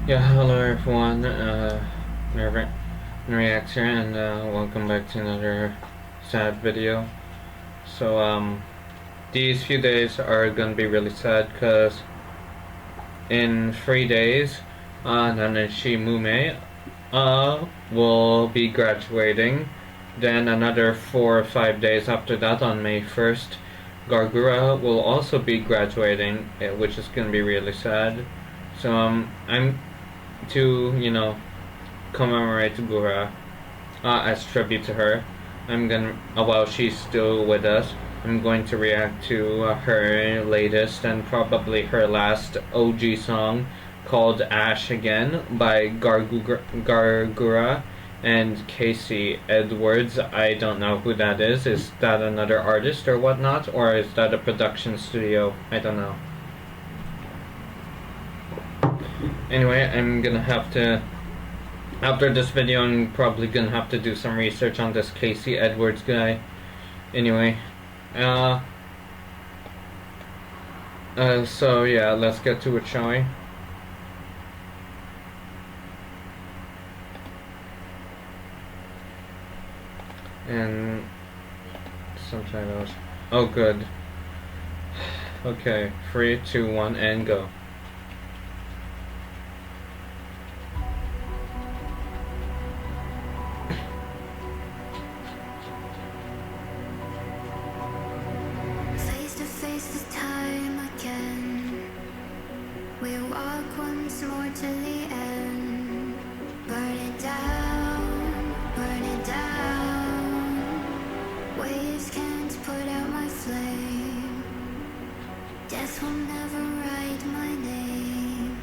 Yeah, hello everyone, Reactor, and welcome back to another sad video. So, these few days are gonna be really sad because in 3 days, Nanashi Mume, will be graduating. Then another 4 or 5 days after that, on May 1st, Gargura will also be graduating, which is gonna be really sad. So, I'm to, commemorate Gura, as tribute to her. I'm gonna, while she's still with us, I'm going to react to her latest and probably her last OG song called Ash Again by Gargura and Casey Edwards. I don't know who that is. Is that another artist or whatnot? Or is that a production studio? I don't know. Anyway, I'm gonna have to, after this video, I'm probably gonna have to do some research on this Casey Edwards guy. Anyway, so yeah, let's get to it, shall we? And subtitles. Oh, good. Okay, 3, 2, 1, and go. We'll walk once more to the end. Burn it down, burn it down. Waves can't put out my flame. Death will never write my name.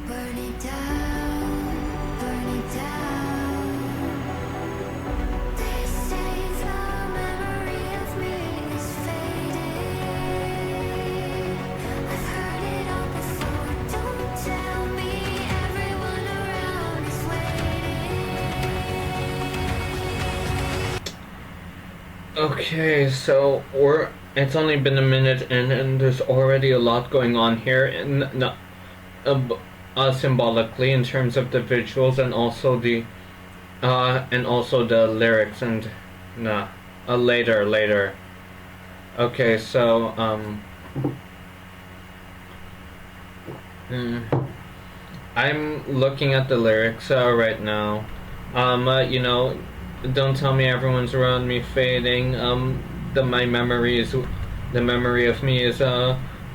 Burn it down, burn it down. They say the memory of me is fading. I've heard it all before. Don't tell me everyone around is waiting. Okay, so it's only been a minute and there's already a lot going on here, and symbolically in terms of the visuals and also the lyrics, and later. Okay, so I'm looking at the lyrics right now. Don't tell me everyone's around me fading. The memory of me is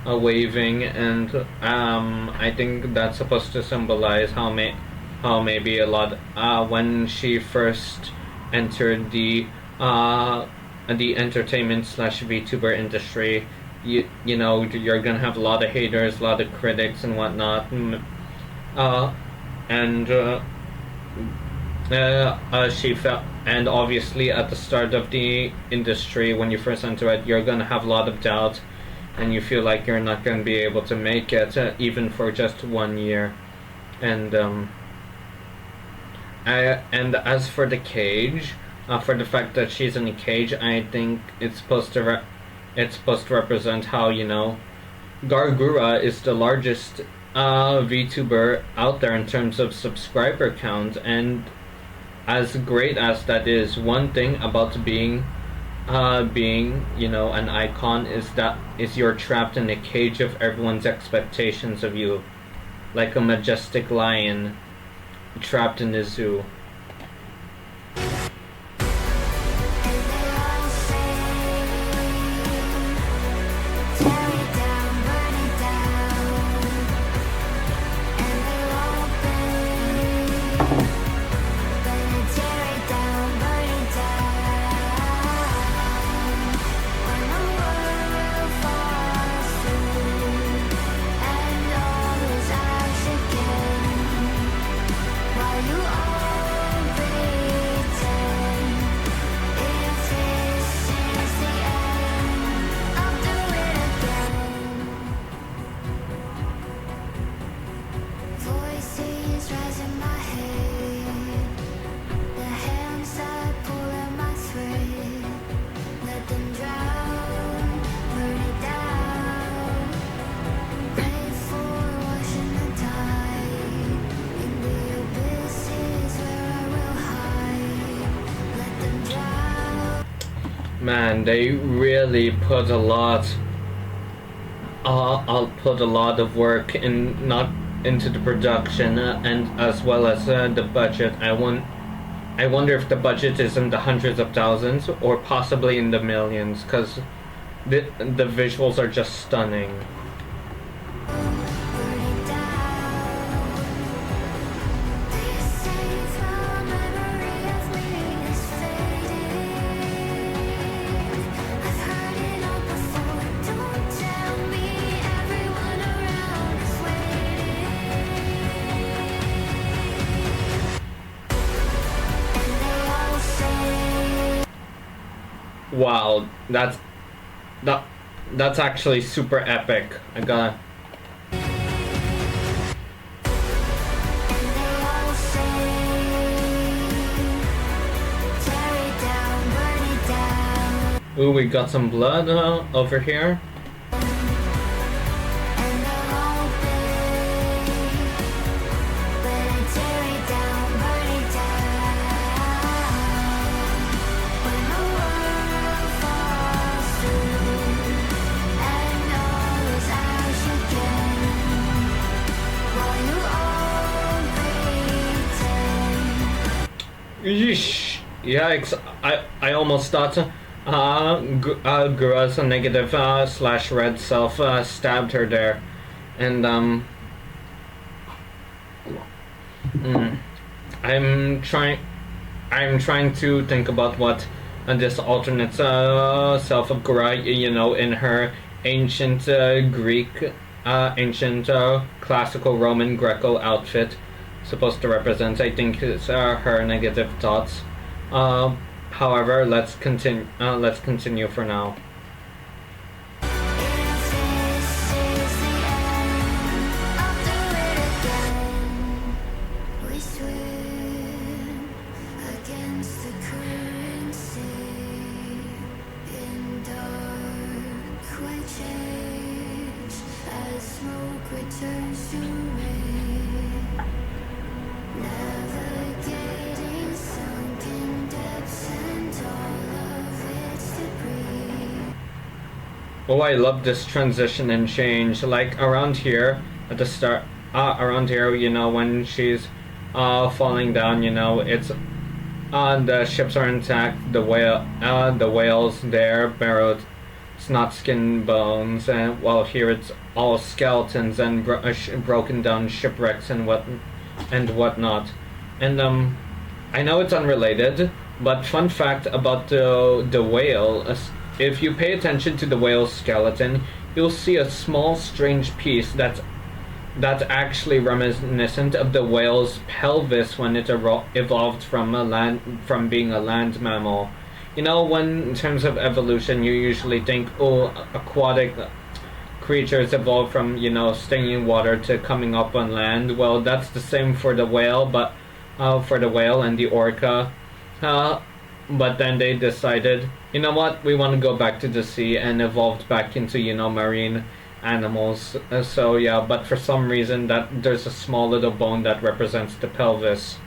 waving, and I think that's supposed to symbolize how maybe a lot when she first entered the entertainment slash VTuber industry. You're gonna have a lot of haters, a lot of critics, and whatnot. She felt, and obviously at the start of the industry, when you first enter it, you're gonna have a lot of doubt, and you feel like you're not gonna be able to make it, even for just 1 year. And as for the cage, for the fact that she's in a cage, I think it's supposed to represent how, Gargura is the largest VTuber out there in terms of subscriber count, and as great as that is, one thing about being an icon is you're trapped in a cage of everyone's expectations of you, like a majestic lion trapped in a zoo. You are Man, they really put a lot. I'll put a lot of work in, not into the production, and as well as the budget. I wonder if the budget is in the hundreds of thousands or possibly in the millions, because the visuals are just stunning. burning down. They say the memory of me is fading. I've heard it all before. Don't tell me everyone around is waiting. And they all say Wow, that's actually super epic. I gotta. Ooh, we got some blood over here. Yeesh. Yikes. I almost thought Gura's negative slash red self stabbed her there. And I'm trying to think about what this alternate self of Gura, you know, in her ancient Greek, ancient classical Roman Greco outfit supposed to represent. I think it's her negative thoughts. However, let's continue. Let's continue for now. Returns to me, navigating sunken depths and all of its debris. Oh, I love this transition and change. Like around here at the start, around here, you know, when she's falling down, you know, it's the ships are intact. The whales there, barrowed. It's not skin bones, and while here it's all skeletons and broken down shipwrecks and whatnot. And I know it's unrelated, but fun fact about the whale: if you pay attention to the whale's skeleton, you'll see a small, strange piece that's actually reminiscent of the whale's pelvis when it evolved from being a land mammal. You know, when in terms of evolution, you usually think, oh, aquatic creatures evolve from, you know, staying in water to coming up on land. Well, that's the same for the whale, but for the whale and the orca. But then they decided, you know what, we want to go back to the sea, and evolved back into, you know, marine animals. So yeah, but for some reason that there's a small little bone that represents the pelvis.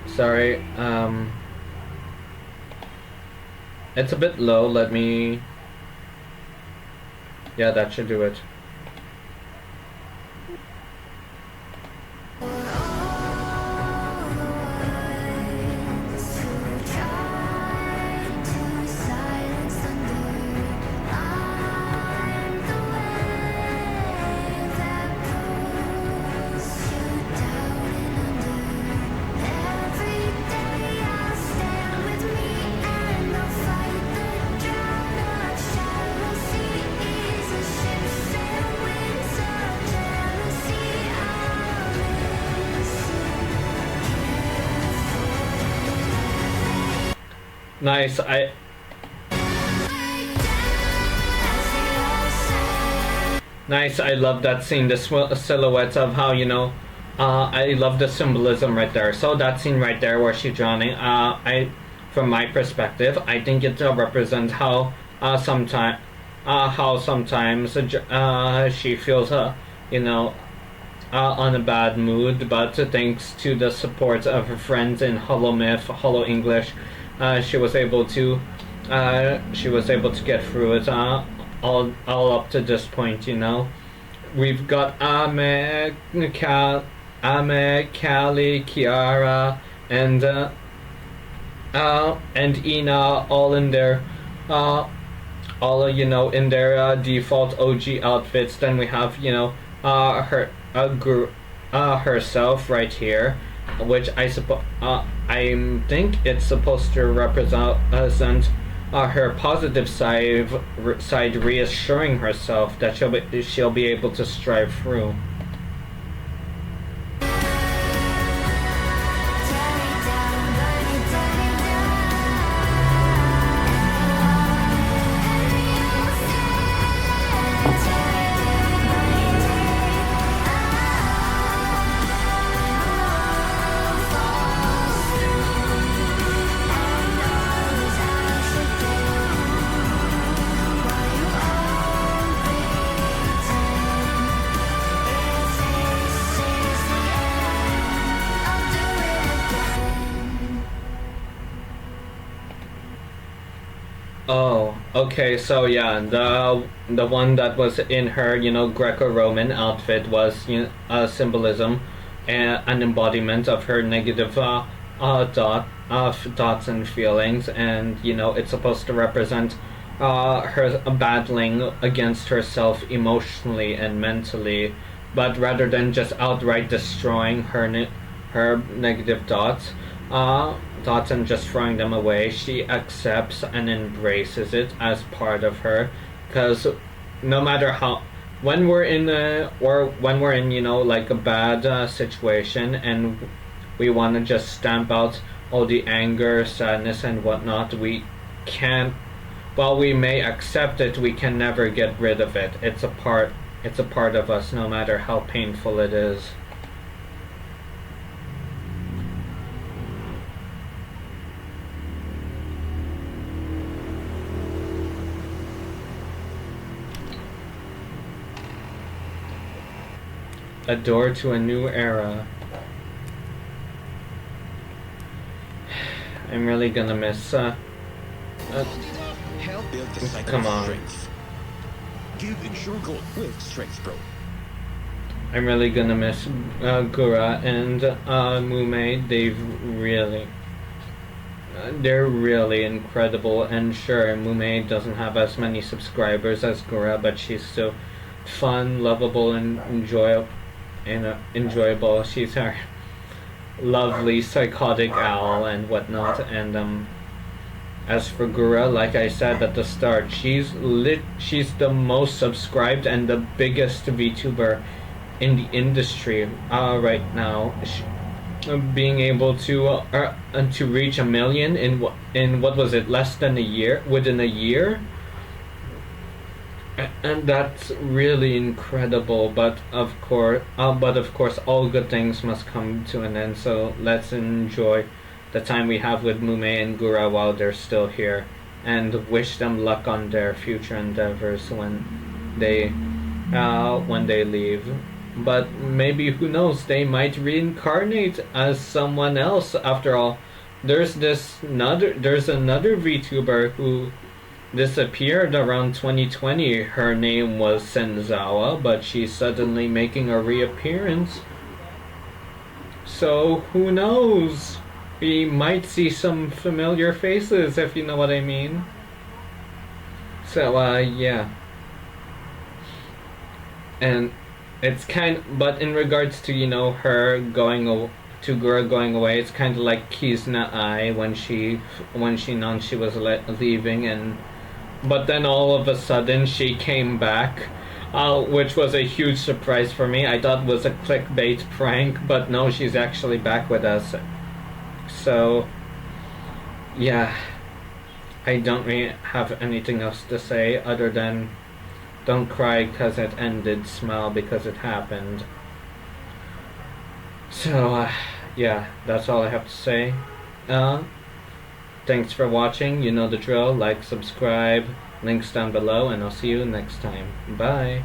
Sorry, it's a bit low. Let me. Yeah, that should do it. Nice. Nice. I love that scene. The silhouettes of how, you know. I love the symbolism right there. So that scene right there where she's drowning. from my perspective, I think it represents how sometimes she feels you know on a bad mood, but thanks to the support of her friends in HoloMyth, Holo English, she was able to get through it all up to this point. We've got Kali, Kiara, and Ina all in their in their default OG outfits. Then we have herself right here, which I think it's supposed to represent her positive side, reassuring herself that she'll be able to strive through. Oh, okay. So yeah, the one that was in her, Greco-Roman outfit was a symbolism and an embodiment of her negative thoughts and feelings, and it's supposed to represent her battling against herself emotionally and mentally, but rather than just outright destroying her negative thoughts and just throwing them away, she accepts and embraces it as part of her. Because no matter when we're in like a bad situation, and we want to just stamp out all the anger, sadness, and whatnot, we can't. While we may accept it, we can never get rid of it. It's a part of us, no matter how painful it is. A door to a new era. I'm really gonna miss Help build the cycle come of on. strength. Give ensure goal with Strength Pro. I'm really gonna miss Gura and Mume. They're really incredible. And sure, Mume doesn't have as many subscribers as Gura, but she's still fun, lovable, and enjoyable. She's our lovely psychotic owl and whatnot. And as for Gura, like I said at the start, she's the most subscribed and the biggest VTuber in the industry right now. Being able to reach 1 million in what was it, less than a year, within a year. And that's really incredible, but of course, all good things must come to an end. So let's enjoy the time we have with Mume and Gura while they're still here, and wish them luck on their future endeavors when they leave. But maybe, who knows, they might reincarnate as someone else. After all, there's another VTuber who disappeared around 2020. Her name was Senzawa, but she's suddenly making a reappearance. So who knows? We might see some familiar faces, if you know what I mean. So yeah. And it's but in regards to her Gura going away, it's kind of like Kizna Ai when she announced she was leaving, but then all of a sudden she came back, which was a huge surprise for me. I thought it was a clickbait prank, but no, she's actually back with us. So yeah, I don't really have anything else to say other than don't cry because it ended, smile because it happened. So yeah, that's all I have to say. Thanks for watching. You know the drill. Like, subscribe, links down below, and I'll see you next time. Bye.